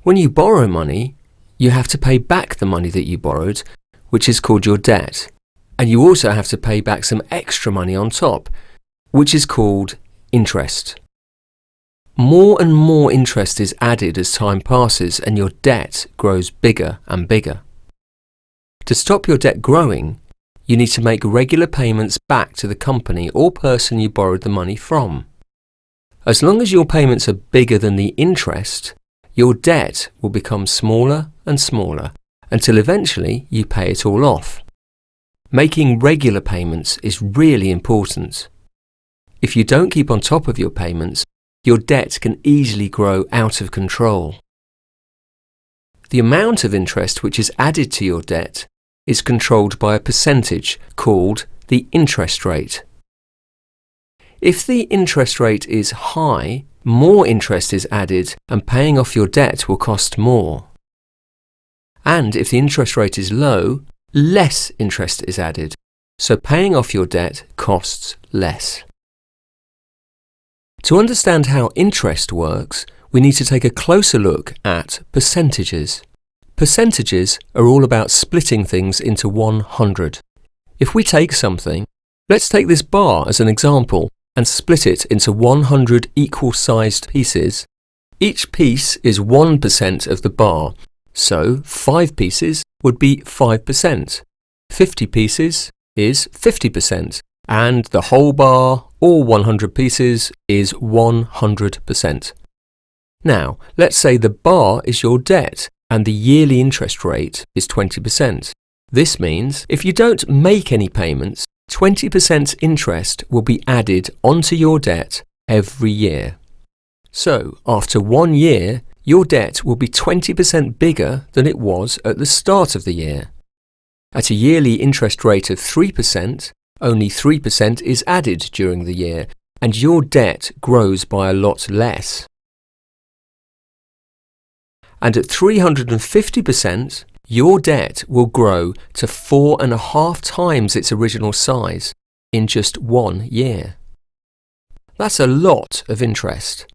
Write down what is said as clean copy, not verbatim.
When you borrow money, you have to pay back the money that you borrowed, which is called your debt. And you also have to pay back some extra money on top, which is called interest. More and more interest is added as time passes and your debt grows bigger and bigger. To stop your debt growing, you need to make regular payments back to the company or person you borrowed the money from. As long as your payments are bigger than the interest, your debt will become smaller and smaller until eventually you pay it all off. Making regular payments is really important. If you don't keep on top of your payments, your debt can easily grow out of control. The amount of interest which is added to your debt is controlled by a percentage called the interest rate. If the interest rate is high, more interest is added and paying off your debt will cost more. And if the interest rate is low, less interest is added, so paying off your debt costs less. To understand how interest works, we need to take a closer look at percentages. Percentages are all about splitting things into 100. If we take something, let's take this bar as an example and split it into 100 equal-sized pieces. Each piece is 1% of the bar, so 5 pieces would be 5%. 50 pieces is 50%, and the whole bar, or 100 pieces, is 100%. Now, let's say the bar is your debt and the yearly interest rate is 20%. This means if you don't make any payments, 20% interest will be added onto your debt every year. So, after 1 year, your debt will be 20% bigger than it was at the start of the year. At a yearly interest rate of 3%, only 3% is added during the year, and your debt grows by a lot less. And at 350%, your debt will grow to 4.5 times its original size in just 1 year. That's a lot of interest.